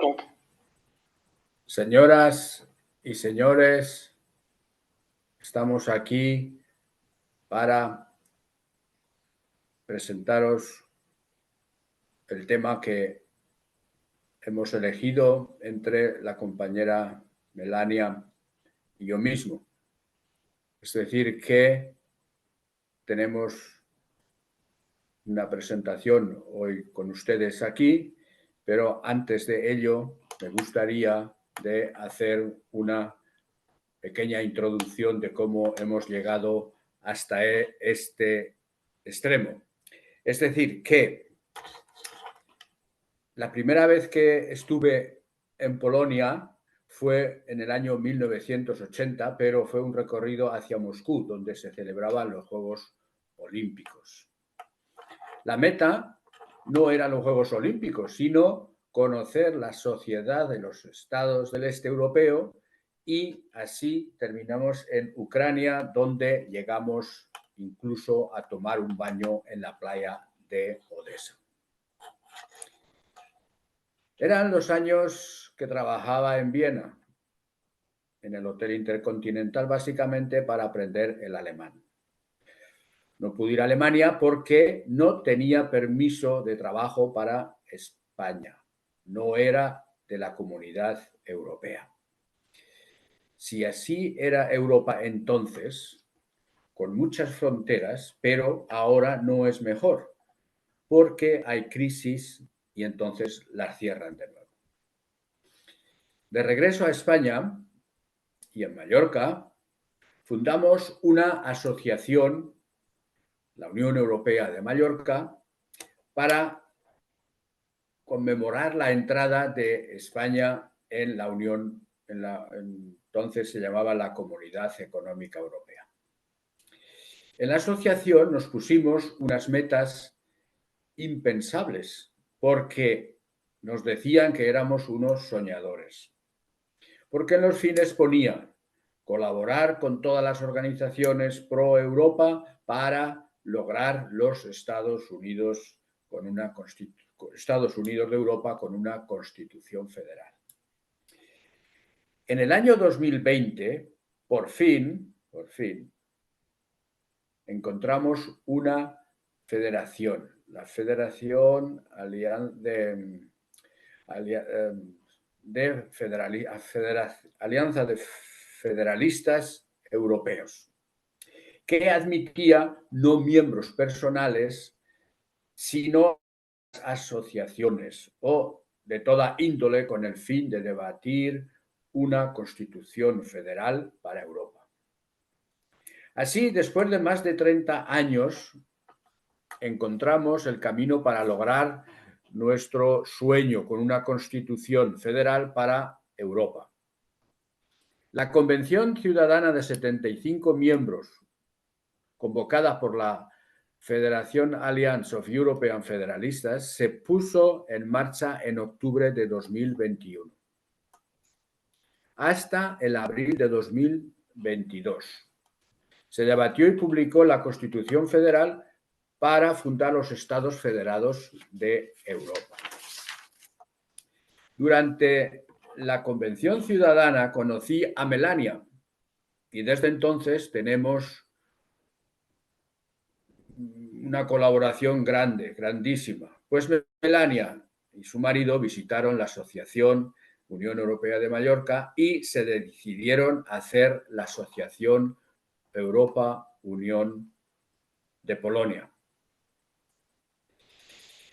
recorded. Señoras y señores, estamos aquí para presentaros el tema que hemos elegido entre la compañera Melania y yo mismo. Es decir, que tenemos una presentación hoy con ustedes aquí, pero antes de ello me gustaría de hacer una pequeña introducción de cómo hemos llegado hasta este extremo. Es decir, que la primera vez que estuve en Polonia fue en el año 1980, pero fue un recorrido hacia Moscú, donde se celebraban los Juegos Olímpicos. La meta no eran los Juegos Olímpicos, sino conocer la sociedad de los estados del este europeo, y así terminamos en Ucrania, donde llegamos incluso a tomar un baño en la playa de Odessa. Eran los años que trabajaba en Viena, en el Hotel Intercontinental, básicamente para aprender el alemán. No pude ir a Alemania porque no tenía permiso de trabajo para España. No era de la Comunidad Europea. Si así era Europa entonces, con muchas fronteras, pero ahora no es mejor, porque hay crisis y entonces las cierran de nuevo. De regreso a España y en Mallorca, fundamos una asociación, la Unión Europea de Mallorca, para conmemorar la entrada de España en la Unión, entonces se llamaba la Comunidad Económica Europea. En la asociación nos pusimos unas metas impensables, porque nos decían que éramos unos soñadores. Porque en los fines ponía colaborar con todas las organizaciones pro Europa para lograr los Estados Unidos de Europa con una constitución federal. En el año 2020, por fin, encontramos una federación, la Federación Alianza de Federalistas Europeos, que admitía no miembros personales, sino asociaciones o de toda índole con el fin de debatir una constitución federal para Europa. Así, después de más de 30 años, encontramos el camino para lograr nuestro sueño con una constitución federal para Europa. La Convención Ciudadana de 75 miembros, convocada por la Federation Alliance of European Federalistas, se puso en marcha en octubre de 2021, hasta el abril de 2022. Se debatió y publicó la Constitución Federal para fundar los Estados Federados de Europa. Durante la Convención Ciudadana conocí a Melania y desde entonces tenemos una colaboración grandísima. Pues Melania y su marido visitaron la Asociación Unión Europea de Mallorca y se decidieron hacer la Asociación Europa-Unión de Polonia.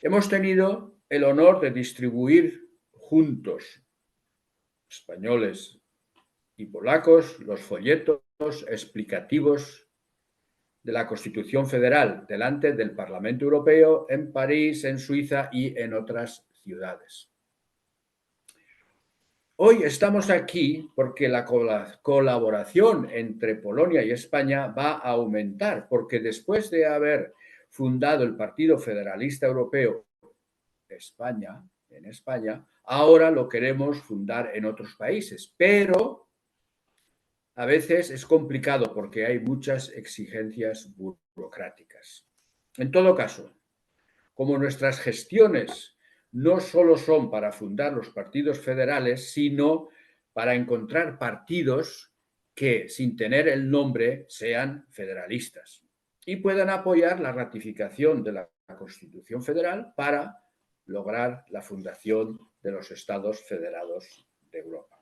Hemos tenido el honor de distribuir juntos, españoles y polacos, los folletos explicativos de la Constitución Federal delante del Parlamento Europeo en París, en Suiza y en otras ciudades. Hoy estamos aquí porque la colaboración entre Polonia y España va a aumentar, porque después de haber fundado el Partido Federalista Europeo en España, ahora lo queremos fundar en otros países, pero a veces es complicado porque hay muchas exigencias burocráticas. En todo caso, como nuestras gestiones no solo son para fundar los partidos federales, sino para encontrar partidos que, sin tener el nombre, sean federalistas y puedan apoyar la ratificación de la Constitución Federal para lograr la fundación de los Estados Federados de Europa.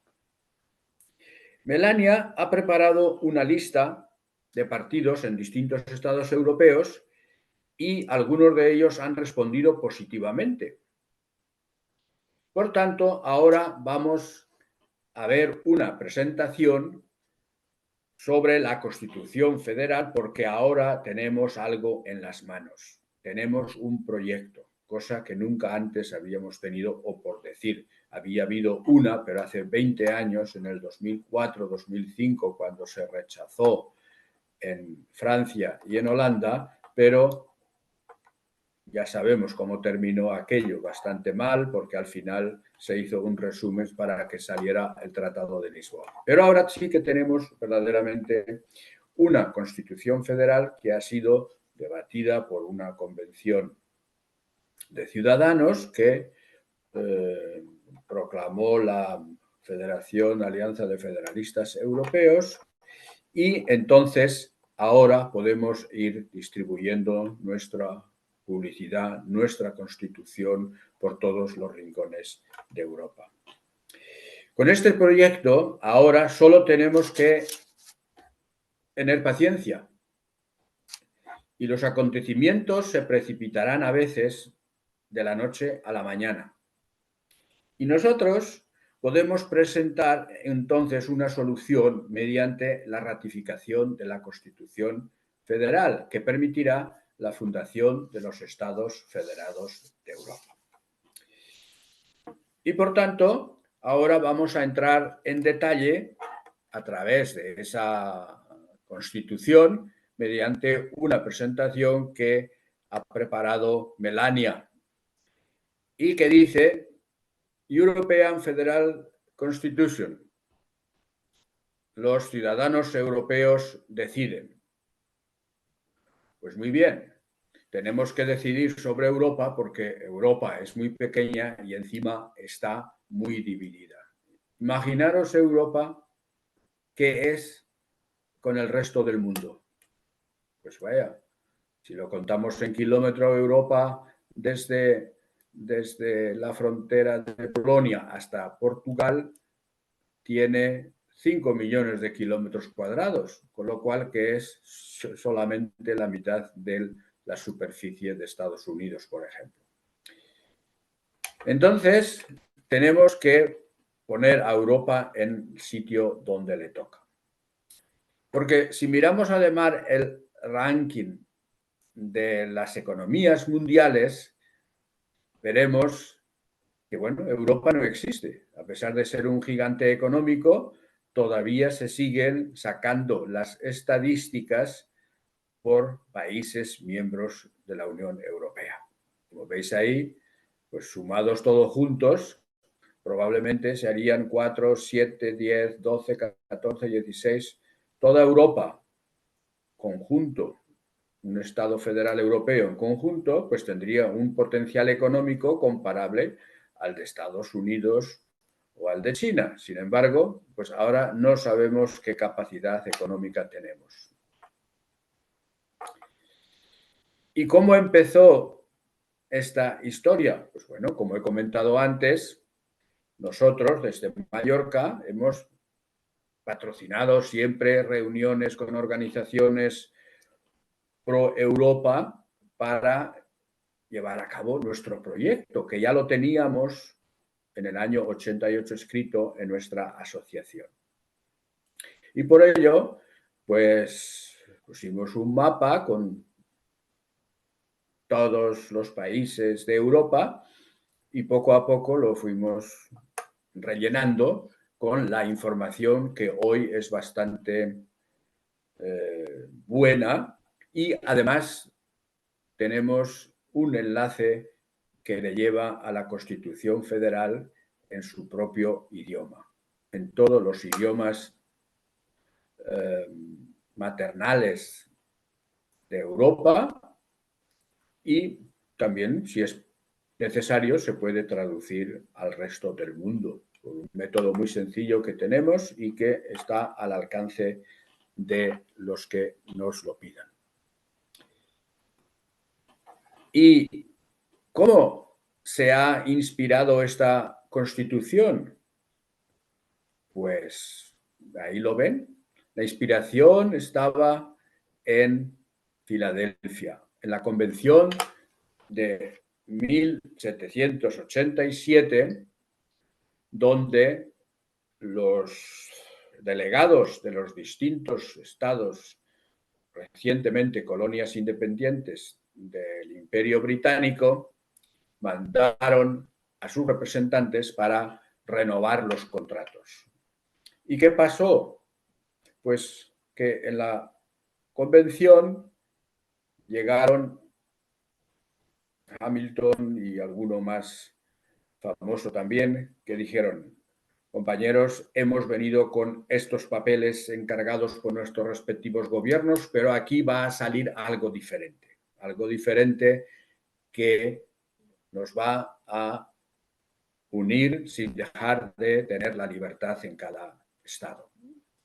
Melania ha preparado una lista de partidos en distintos estados europeos y algunos de ellos han respondido positivamente. Por tanto, ahora vamos a ver una presentación sobre la Constitución Federal porque ahora tenemos algo en las manos. Tenemos un proyecto, cosa que nunca antes habíamos tenido, o por decir, había habido una, pero hace 20 años, en el 2004-2005, cuando se rechazó en Francia y en Holanda, pero ya sabemos cómo terminó aquello, bastante mal, porque al final se hizo un resumen para que saliera el Tratado de Lisboa. Pero ahora sí que tenemos verdaderamente una Constitución Federal que ha sido debatida por una convención de ciudadanos que proclamó la Federación Alianza de Federalistas Europeos y entonces ahora podemos ir distribuyendo nuestra publicidad, nuestra Constitución por todos los rincones de Europa. Con este proyecto ahora solo tenemos que tener paciencia y los acontecimientos se precipitarán a veces de la noche a la mañana. Y nosotros podemos presentar entonces una solución mediante la ratificación de la Constitución Federal que permitirá la fundación de los Estados Federados de Europa. Y por tanto, ahora vamos a entrar en detalle a través de esa Constitución mediante una presentación que ha preparado Melania y que dice European Federal Constitution. Los ciudadanos europeos deciden. Pues muy bien, tenemos que decidir sobre Europa porque Europa es muy pequeña y encima está muy dividida. Imaginaros Europa que es con el resto del mundo. Pues vaya, si lo contamos en kilómetros, Europa desde la frontera de Polonia hasta Portugal tiene 5 millones de kilómetros cuadrados, con lo cual que es solamente la mitad de la superficie de Estados Unidos, por ejemplo. Entonces, tenemos que poner a Europa en el sitio donde le toca. Porque si miramos además el ranking de las economías mundiales, veremos que, bueno, Europa no existe. A pesar de ser un gigante económico, todavía se siguen sacando las estadísticas por países miembros de la Unión Europea. Como veis ahí, pues sumados todos juntos, probablemente se harían 4, 7, 10, 12, 14, 16, toda Europa conjunto, un Estado federal europeo en conjunto, pues tendría un potencial económico comparable al de Estados Unidos o al de China. Sin embargo, pues ahora no sabemos qué capacidad económica tenemos. ¿Y cómo empezó esta historia? Pues bueno, como he comentado antes, nosotros desde Mallorca hemos patrocinado siempre reuniones con organizaciones pro Europa para llevar a cabo nuestro proyecto, que ya lo teníamos en el año 88 escrito en nuestra asociación. Y por ello, pues pusimos un mapa con todos los países de Europa y poco a poco lo fuimos rellenando con la información que hoy es bastante buena y además tenemos un enlace que le lleva a la Constitución Federal en su propio idioma, en todos los idiomas maternales de Europa y también, si es necesario se puede traducir al resto del mundo por un método muy sencillo que tenemos y que está al alcance de los que nos lo pidan. ¿Y cómo se ha inspirado esta Constitución? Pues ahí lo ven. La inspiración estaba en Filadelfia, en la Convención de 1787, donde los delegados de los distintos estados recientemente colonias independientes del Imperio Británico mandaron a sus representantes para renovar los contratos. ¿Y qué pasó? Pues que en la convención llegaron Hamilton y alguno más famoso también, que dijeron: compañeros, hemos venido con estos papeles encargados por nuestros respectivos gobiernos, pero aquí va a salir algo diferente que nos va a unir sin dejar de tener la libertad en cada estado.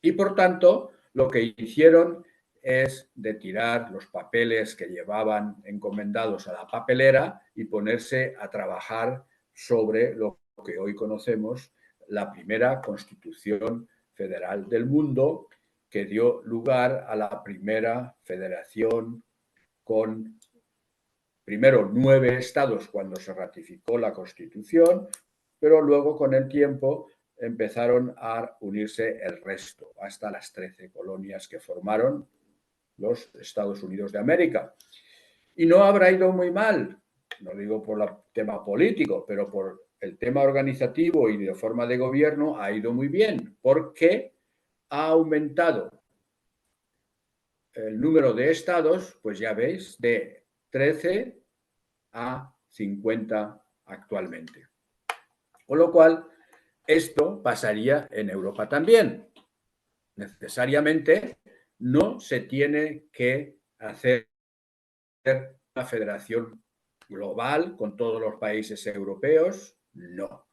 Y por tanto, lo que hicieron es de tirar los papeles que llevaban encomendados a la papelera y ponerse a trabajar sobre lo que hoy conocemos, la primera Constitución Federal del mundo, que dio lugar a la primera federación con primero 9 estados cuando se ratificó la Constitución, pero luego con el tiempo empezaron a unirse el resto, hasta las 13 colonias que formaron los Estados Unidos de América. Y no habrá ido muy mal, no digo por el tema político, pero por el tema organizativo y de forma de gobierno ha ido muy bien, porque ha aumentado el número de estados, pues ya veis, de 13 a 50 actualmente. Con lo cual, esto pasaría en Europa también. Necesariamente no se tiene que hacer una federación global con todos los países europeos, no.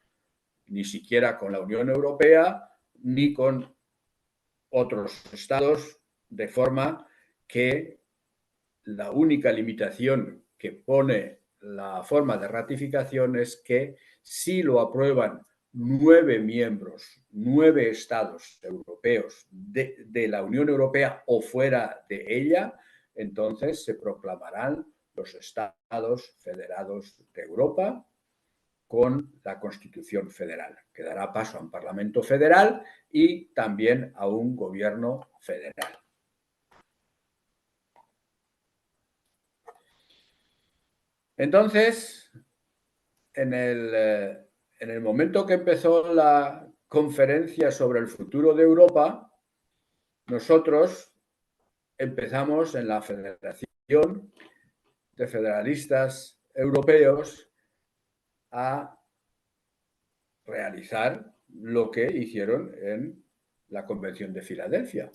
Ni siquiera con la Unión Europea ni con otros estados, de forma que la única limitación que pone la forma de ratificación es que si lo aprueban 9 miembros, 9 estados europeos de la Unión Europea o fuera de ella, entonces se proclamarán los estados federados de Europa con la Constitución Federal, que dará paso a un Parlamento federal y también a un gobierno federal. Entonces, en el momento que empezó la conferencia sobre el futuro de Europa, nosotros empezamos en la Federación de Federalistas Europeos a realizar lo que hicieron en la Convención de Filadelfia.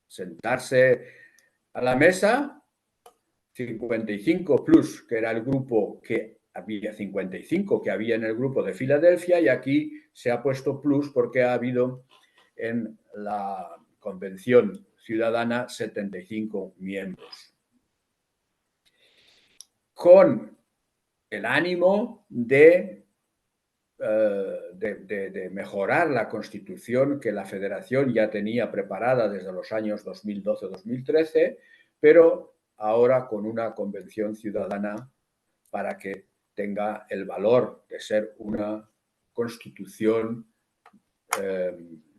Sentarse a la mesa, 55 plus, que era el grupo que había 55 que había en el grupo de Filadelfia, y aquí se ha puesto plus porque ha habido en la Convención Ciudadana 75 miembros. Con el ánimo de mejorar la Constitución que la Federación ya tenía preparada desde los años 2012-2013, pero ahora con una convención ciudadana para que tenga el valor de ser una Constitución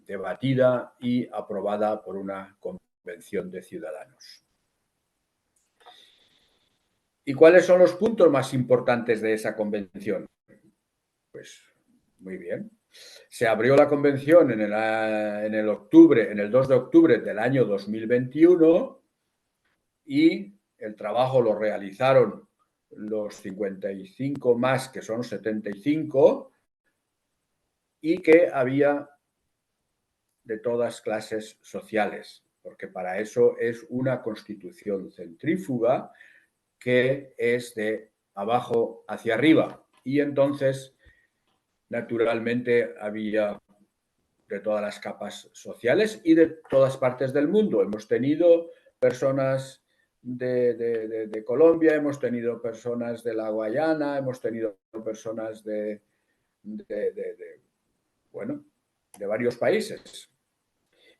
debatida y aprobada por una convención de ciudadanos. ¿Y cuáles son los puntos más importantes de esa convención? Pues muy bien. Se abrió la convención en el 2 de octubre del año 2021 y el trabajo lo realizaron los 55 más, que son 75, y que había de todas clases sociales, porque para eso es una constitución centrífuga que es de abajo hacia arriba. Y entonces, naturalmente, había de todas las capas sociales y de todas partes del mundo. Hemos tenido personas de Colombia, hemos tenido personas de la Guayana, hemos tenido personas bueno, de varios países.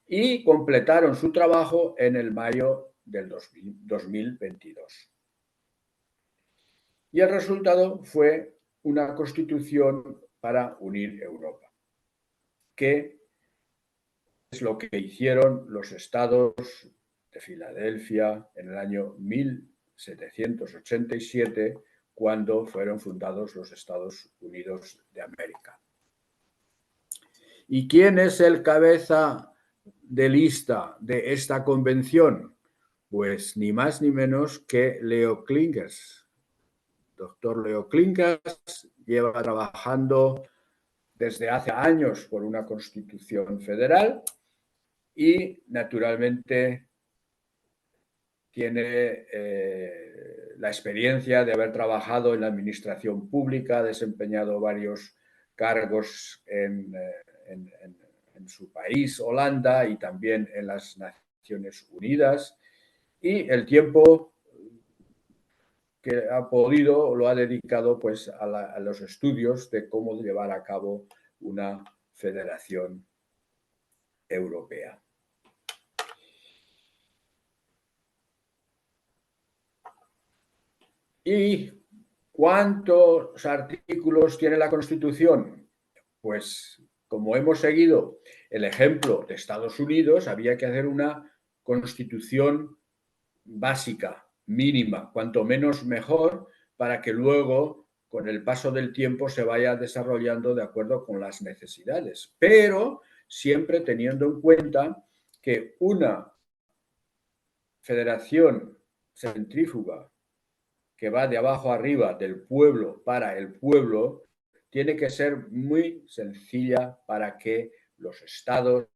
Y completaron su trabajo en el mayo del 2022. Y el resultado fue una constitución para unir Europa, que es lo que hicieron los estados de Filadelfia en el año 1787, cuando fueron fundados los Estados Unidos de América. ¿Y quién es el cabeza de lista de esta convención? Pues ni más ni menos que Leo Klinkers. Doctor Leo Klinkers lleva trabajando desde hace años por una constitución federal y, naturalmente, tiene la experiencia de haber trabajado en la administración pública, ha desempeñado varios cargos en su país, Holanda, y también en las Naciones Unidas. Y el tiempo que ha podido lo ha dedicado pues a los estudios de cómo llevar a cabo una federación europea. ¿Y cuántos artículos tiene la Constitución? Pues como hemos seguido el ejemplo de Estados Unidos, había que hacer una Constitución básica, mínima, cuanto menos mejor, para que luego, con el paso del tiempo, se vaya desarrollando de acuerdo con las necesidades, pero siempre teniendo en cuenta que una federación centrífuga que va de abajo arriba, del pueblo para el pueblo, tiene que ser muy sencilla para que los estados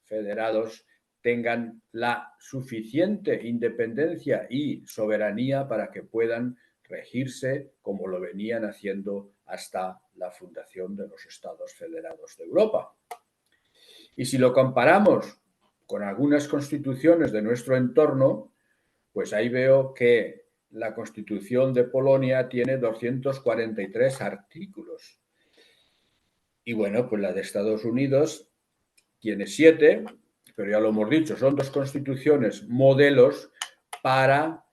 federados tengan la suficiente independencia y soberanía para que puedan regirse como lo venían haciendo hasta la fundación de los Estados Federados de Europa. Y si lo comparamos con algunas constituciones de nuestro entorno, pues ahí veo que la Constitución de Polonia tiene 243 artículos. Y bueno, pues la de Estados Unidos tiene 7, pero ya lo hemos dicho, son dos constituciones modelos para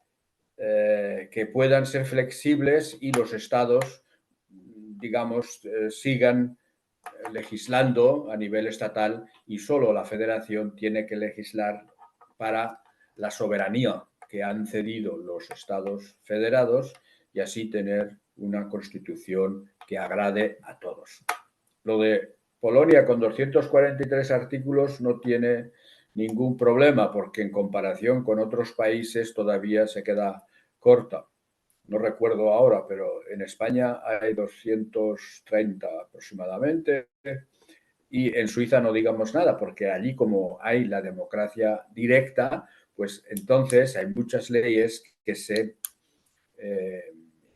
que puedan ser flexibles y los estados, digamos, sigan legislando a nivel estatal, y solo la federación tiene que legislar para la soberanía que han cedido los estados federados y así tener una constitución que agrade a todos. Lo de Polonia con 243 artículos no tiene ningún problema porque en comparación con otros países todavía se queda corta. No recuerdo ahora, pero en España hay 230 aproximadamente y en Suiza no digamos nada porque allí, como hay la democracia directa, pues entonces hay muchas leyes que se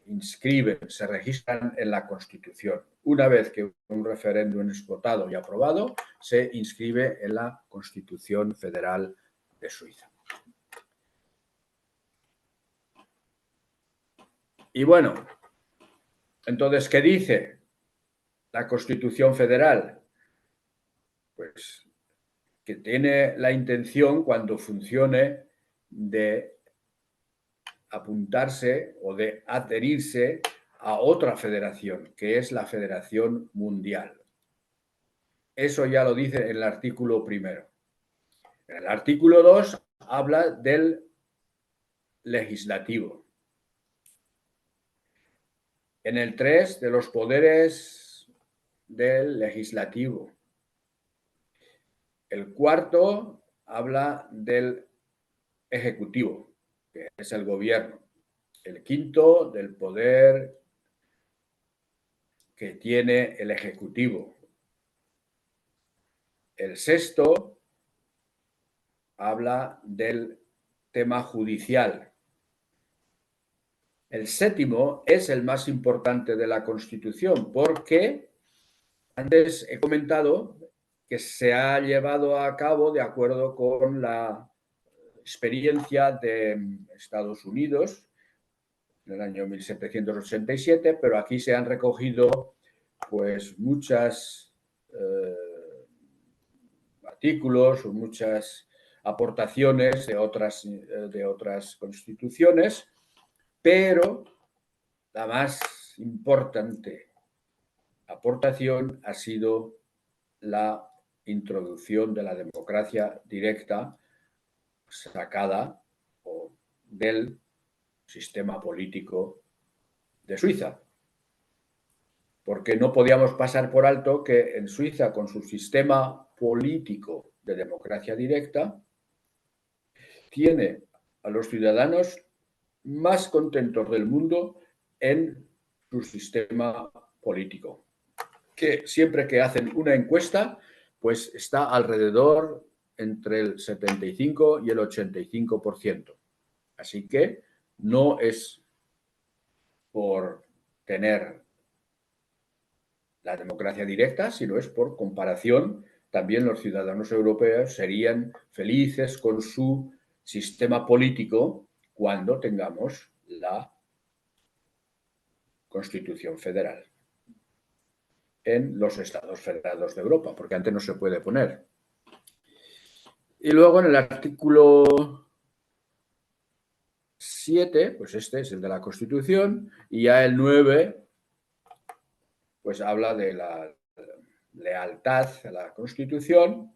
inscriben, se registran en la Constitución. Una vez que un referéndum es votado y aprobado, se inscribe en la Constitución Federal de Suiza. Y bueno, entonces, ¿qué dice la Constitución Federal? Pues que tiene la intención, cuando funcione, de apuntarse o de adherirse a otra federación, que es la Federación Mundial. Eso ya lo dice en el artículo 1. En el artículo 2 habla del legislativo. En el 3 de los poderes del legislativo. El 4 habla del ejecutivo, que es el gobierno. El 5 del poder que tiene el ejecutivo. El 6 habla del tema judicial. El séptimo es el más importante de la Constitución porque antes he comentado que se ha llevado a cabo de acuerdo con la experiencia de Estados Unidos en el año 1787, pero aquí se han recogido pues muchas artículos o muchas aportaciones de otras constituciones, pero la más importante aportación ha sido la introducción de la democracia directa sacada del sistema político de Suiza. Porque no podíamos pasar por alto que en Suiza, con su sistema político de democracia directa, tiene a los ciudadanos más contentos del mundo en su sistema político. Que siempre que hacen una encuesta, pues está alrededor entre el 75 y el 85%. Así que no es por tener la democracia directa, sino es por comparación. También los ciudadanos europeos serían felices con su sistema político cuando tengamos la Constitución Federal en los Estados Federados de Europa, porque antes no se puede poner. Y luego en el artículo 7, pues este es el de la Constitución, y ya el 9, pues habla de la lealtad a la Constitución,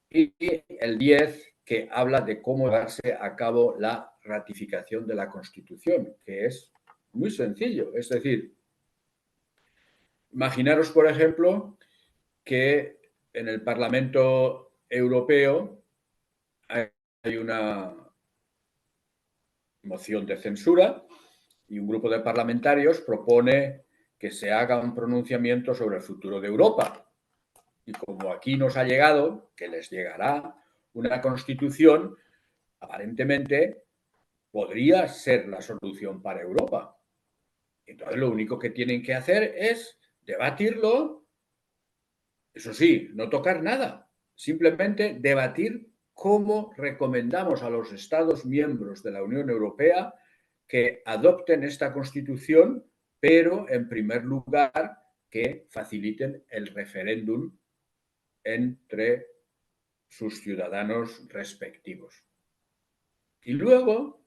y el 10, que habla de cómo darse a cabo la ratificación de la Constitución, que es muy sencillo. Es decir, imaginaros, por ejemplo, que en el Parlamento Europeo hay una moción de censura y un grupo de parlamentarios propone que se haga un pronunciamiento sobre el futuro de Europa. Y como aquí nos ha llegado, que les llegará una constitución, aparentemente podría ser la solución para Europa. Entonces lo único que tienen que hacer es debatirlo, eso sí, no tocar nada, simplemente debatir cómo recomendamos a los Estados miembros de la Unión Europea que adopten esta Constitución, pero en primer lugar que faciliten el referéndum entre sus ciudadanos respectivos. Y luego,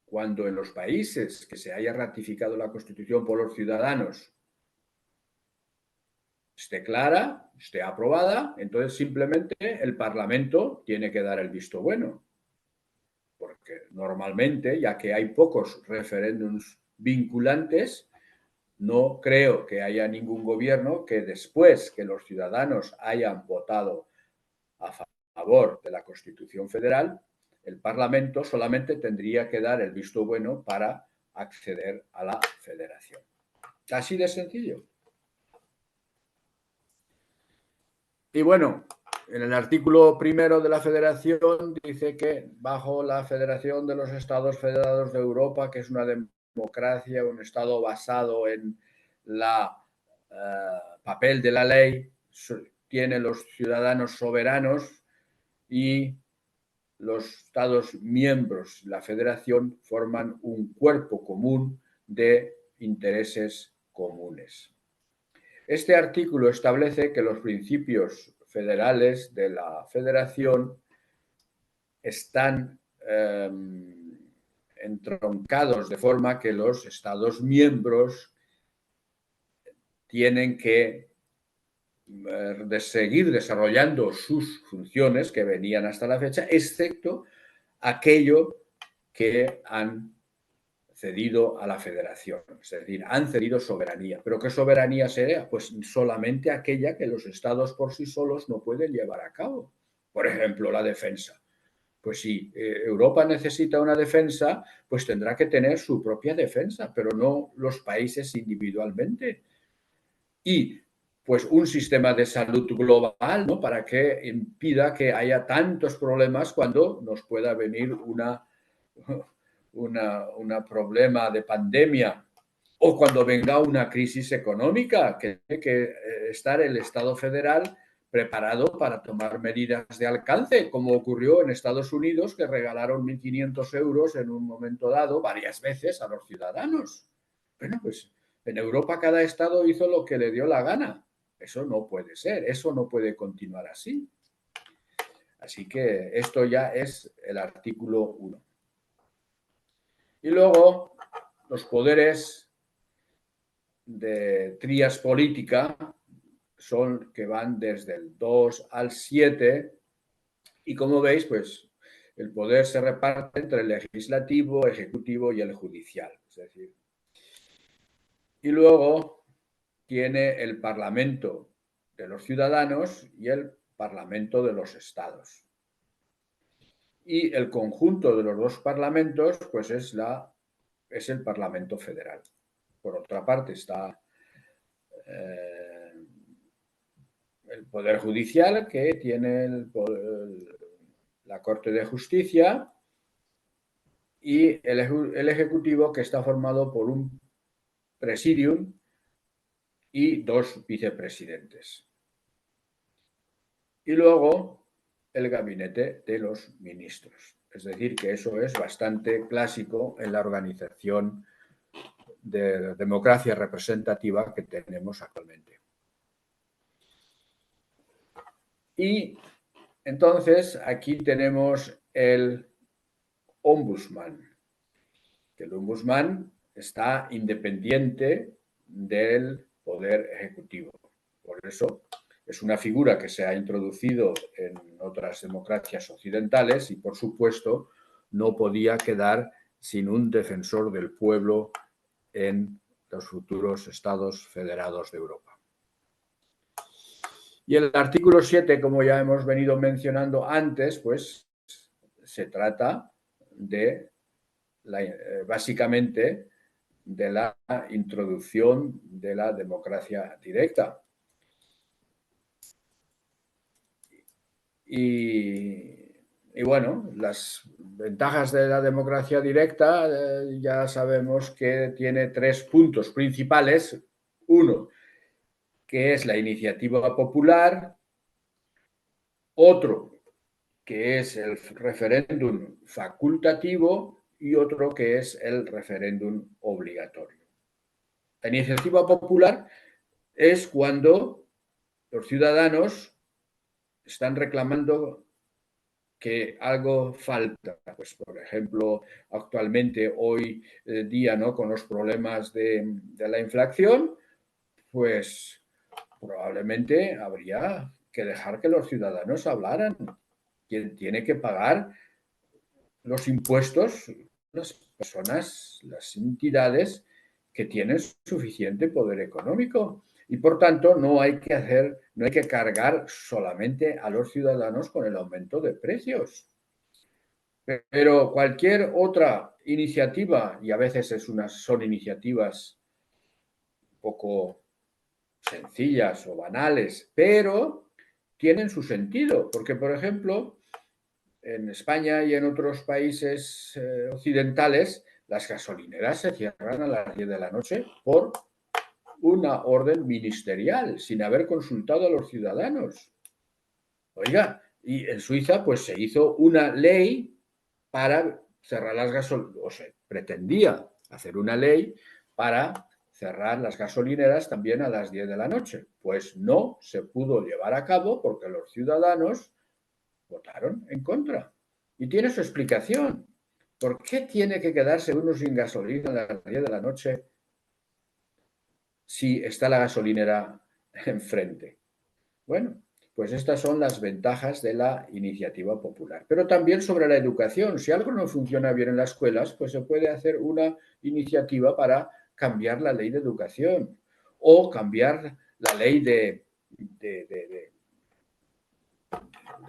cuando en los países que se haya ratificado la Constitución por los ciudadanos esté clara, esté aprobada, entonces simplemente el Parlamento tiene que dar el visto bueno. Porque normalmente, ya que hay pocos referéndums vinculantes, no creo que haya ningún gobierno que después que los ciudadanos hayan votado a favor de la Constitución Federal, el Parlamento solamente tendría que dar el visto bueno para acceder a la federación. Así de sencillo. Y bueno, en el artículo 1 de la Federación dice que bajo la Federación de los Estados Federados de Europa, que es una democracia, un Estado basado en la papel de la ley, tiene los ciudadanos soberanos y los Estados miembros de la Federación forman un cuerpo común de intereses comunes. Este artículo establece que los principios federales de la Federación están entroncados de forma que los Estados miembros tienen que seguir desarrollando sus funciones que venían hasta la fecha, excepto aquello que han cedido a la federación, es decir, han cedido soberanía. ¿Pero qué soberanía sería? Pues solamente aquella que los estados por sí solos no pueden llevar a cabo. Por ejemplo, la defensa. Pues si Europa necesita una defensa, pues tendrá que tener su propia defensa, pero no los países individualmente. Y pues un sistema de salud global, ¿no? Para que impida que haya tantos problemas cuando nos pueda venir un problema de pandemia o cuando venga una crisis económica, que tiene que estar el Estado federal preparado para tomar medidas de alcance, como ocurrió en Estados Unidos, que regalaron 1.500 euros en un momento dado varias veces a los ciudadanos. Bueno, pues en Europa cada Estado hizo lo que le dio la gana. Eso no puede ser, eso no puede continuar así. Así que esto ya es el artículo 1. Y luego los poderes de trías política son que van desde el 2 al 7 y como veis, pues el poder se reparte entre el legislativo, ejecutivo y el judicial. Es decir, y luego tiene el Parlamento de los ciudadanos y el Parlamento de los estados. Y el conjunto de los dos parlamentos, pues es el Parlamento Federal. Por otra parte está el Poder Judicial, que tiene la Corte de Justicia, y el Ejecutivo, que está formado por un presidium y 2 vicepresidentes. Y luego el gabinete de los ministros. Es decir, que eso es bastante clásico en la organización de democracia representativa que tenemos actualmente. Y entonces aquí tenemos el ombudsman, que el ombudsman está independiente del poder ejecutivo. Por eso es una figura que se ha introducido en otras democracias occidentales y, por supuesto, no podía quedar sin un defensor del pueblo en los futuros estados federados de Europa. Y el artículo 7, como ya hemos venido mencionando antes, pues se trata de básicamente de la introducción de la democracia directa. Y bueno, las ventajas de la democracia directa ya sabemos que tiene 3 puntos principales. Uno, que es la iniciativa popular. Otro, que es el referéndum facultativo. Y otro, que es el referéndum obligatorio. La iniciativa popular es cuando los ciudadanos están reclamando que algo falta. Pues, por ejemplo, actualmente, hoy día, ¿no?, con los problemas de la inflación, pues probablemente habría que dejar que los ciudadanos hablaran. Quien tiene que pagar los impuestos, las personas, las entidades que tienen suficiente poder económico. Y por tanto, no hay que cargar solamente a los ciudadanos con el aumento de precios. Pero cualquier otra iniciativa, y a veces son iniciativas un poco sencillas o banales, pero tienen su sentido. Porque, por ejemplo, en España y en otros países occidentales, las gasolineras se cierran a las 10 de la noche por una orden ministerial, sin haber consultado a los ciudadanos. Oiga, y en Suiza pues se hizo una ley para cerrar las gasolineras, o se pretendía hacer una ley para cerrar las gasolineras también a las 10 de la noche. Pues no se pudo llevar a cabo porque los ciudadanos votaron en contra. Y tiene su explicación. ¿Por qué tiene que quedarse uno sin gasolina a las 10 de la noche si está la gasolinera enfrente? Bueno, pues estas son las ventajas de la iniciativa popular. Pero también sobre la educación. Si algo no funciona bien en las escuelas, pues se puede hacer una iniciativa para cambiar la ley de educación o cambiar la ley de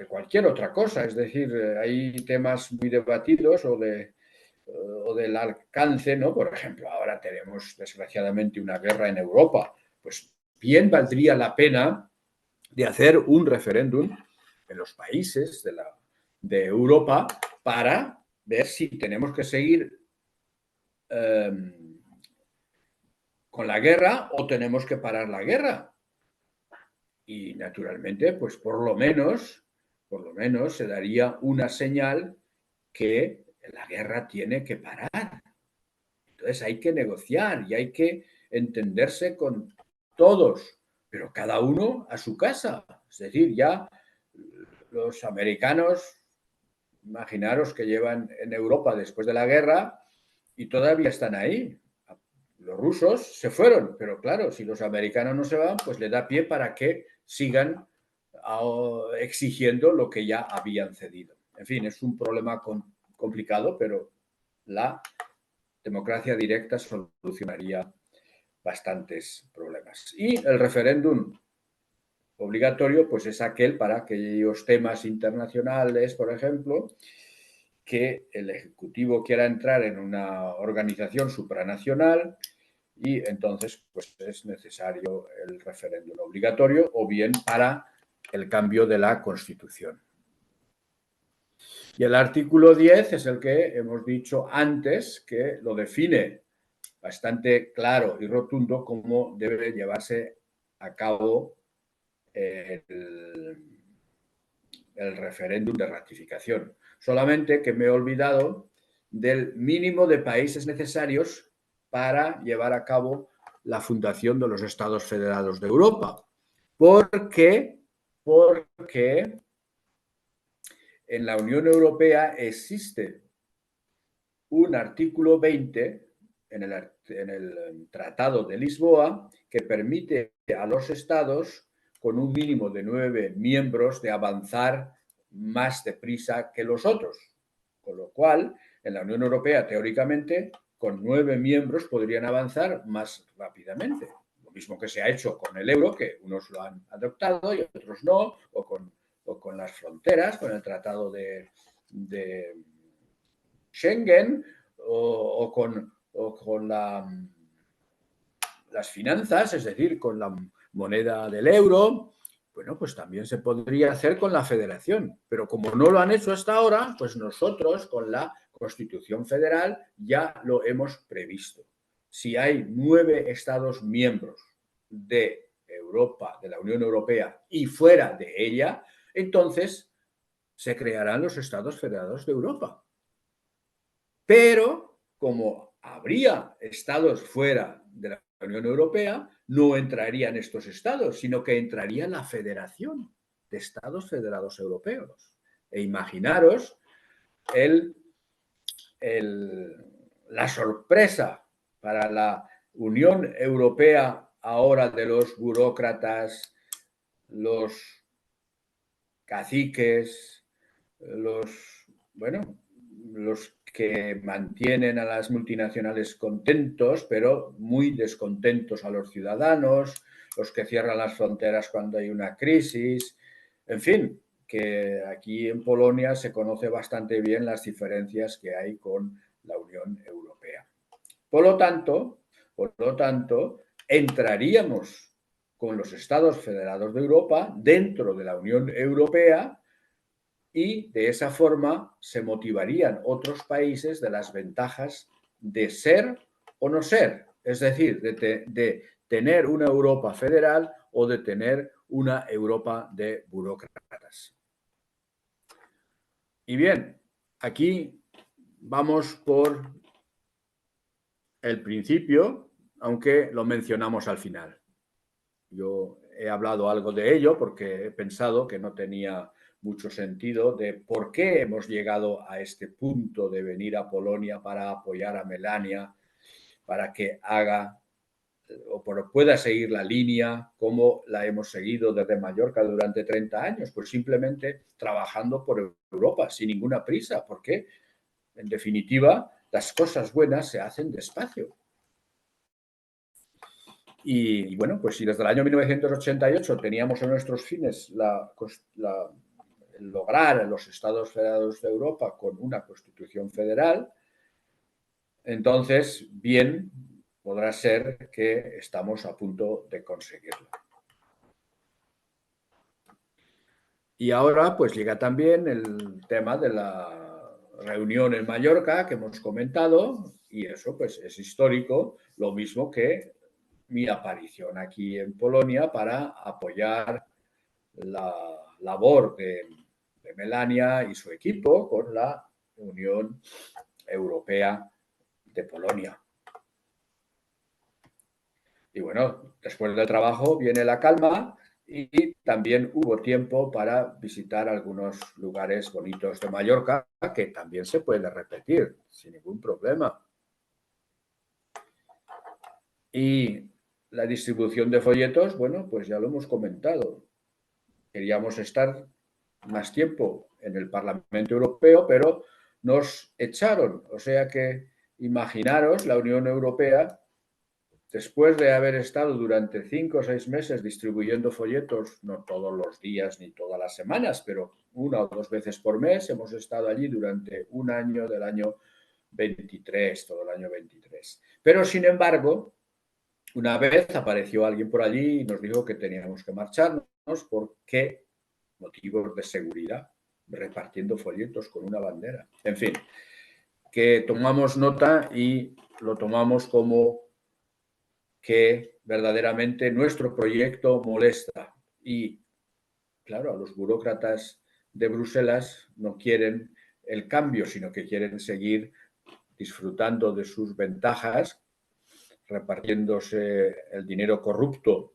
cualquier otra cosa. Es decir, hay temas muy debatidos o del alcance, ¿no? Por ejemplo, ahora tenemos desgraciadamente una guerra en Europa. Pues bien valdría la pena de hacer un referéndum en los países de Europa para ver si tenemos que seguir con la guerra o tenemos que parar la guerra. Y naturalmente, pues por lo menos se daría una señal que la guerra tiene que parar. Entonces hay que negociar y hay que entenderse con todos, pero cada uno a su casa. Es decir, ya los americanos, imaginaros que llevan en Europa después de la guerra y todavía están ahí. Los rusos se fueron, pero claro, si los americanos no se van, pues le da pie para que sigan exigiendo lo que ya habían cedido. En fin, es un problema complicado, pero la democracia directa solucionaría bastantes problemas. Y el referéndum obligatorio, pues es aquel para aquellos temas internacionales, por ejemplo, que el Ejecutivo quiera entrar en una organización supranacional y entonces pues es necesario el referéndum obligatorio o bien para el cambio de la Constitución. Y el artículo 10 es el que hemos dicho antes, que lo define bastante claro y rotundo cómo debe llevarse a cabo el referéndum de ratificación. Solamente que me he olvidado del mínimo de países necesarios para llevar a cabo la fundación de los Estados Federados de Europa. Porque en la Unión Europea existe un artículo 20 en el Tratado de Lisboa que permite a los estados con un mínimo de 9 miembros de avanzar más deprisa que los otros. Con lo cual, en la Unión Europea, teóricamente, con 9 miembros podrían avanzar más rápidamente. Lo mismo que se ha hecho con el euro, que unos lo han adoptado y otros no, o con las fronteras, con el Tratado de Schengen o con las finanzas, es decir, con la moneda del euro. Bueno, pues también se podría hacer con la federación, pero como no lo han hecho hasta ahora, pues nosotros con la Constitución Federal ya lo hemos previsto. Si hay 9 Estados miembros de Europa, de la Unión Europea y fuera de ella, entonces se crearán los Estados Federados de Europa. Pero como habría estados fuera de la Unión Europea, no entrarían estos estados, sino que entraría la Federación de Estados Federados Europeos. E imaginaros la sorpresa para la Unión Europea ahora de los burócratas, los caciques, los que mantienen a las multinacionales contentos, pero muy descontentos a los ciudadanos, los que cierran las fronteras cuando hay una crisis, en fin, que aquí en Polonia se conoce bastante bien las diferencias que hay con la Unión Europea. Por lo tanto, entraríamos con los Estados Federados de Europa dentro de la Unión Europea y de esa forma se motivarían otros países de las ventajas de ser o no ser, es decir, de tener una Europa federal o de tener una Europa de burócratas. Y bien, aquí vamos por el principio, aunque lo mencionamos al final. Yo he hablado algo de ello porque he pensado que no tenía mucho sentido de por qué hemos llegado a este punto de venir a Polonia para apoyar a Melania, para que haga o pueda seguir la línea como la hemos seguido desde Mallorca durante 30 años, pues simplemente trabajando por Europa sin ninguna prisa, porque en definitiva las cosas buenas se hacen despacio. Y bueno, pues si desde el año 1988 teníamos en nuestros fines lograr los Estados Federados de Europa con una Constitución federal, entonces bien podrá ser que estamos a punto de conseguirlo. Y ahora pues llega también el tema de la reunión en Mallorca que hemos comentado, y eso pues es histórico, lo mismo que mi aparición aquí en Polonia para apoyar la labor de Melania y su equipo con la Unión Europea de Polonia. Y bueno, después del trabajo viene la calma y también hubo tiempo para visitar algunos lugares bonitos de Mallorca que también se puede repetir sin ningún problema. Y la distribución de folletos, bueno, pues ya lo hemos comentado. Queríamos estar más tiempo en el Parlamento Europeo, pero nos echaron. O sea que imaginaros la Unión Europea, después de haber estado durante 5 o 6 meses distribuyendo folletos, no todos los días ni todas las semanas, pero 1 o 2 veces por mes, hemos estado allí durante un año del año 23, todo el año 23. Pero, sin embargo, una vez apareció alguien por allí y nos dijo que teníamos que marcharnos porque motivos de seguridad, repartiendo folletos con una bandera. En fin, que tomamos nota y lo tomamos como que verdaderamente nuestro proyecto molesta. Y, claro, a los burócratas de Bruselas no quieren el cambio, sino que quieren seguir disfrutando de sus ventajas, repartiéndose el dinero corrupto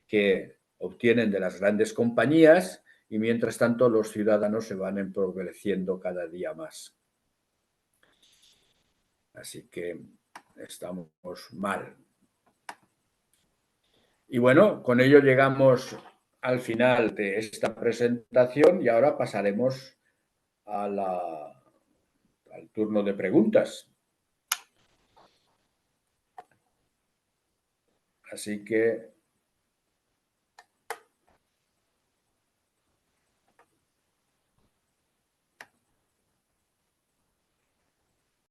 que obtienen de las grandes compañías y mientras tanto los ciudadanos se van empobreciendo cada día más. Así que estamos mal. Y bueno, con ello llegamos al final de esta presentación y ahora pasaremos al turno de preguntas. Así que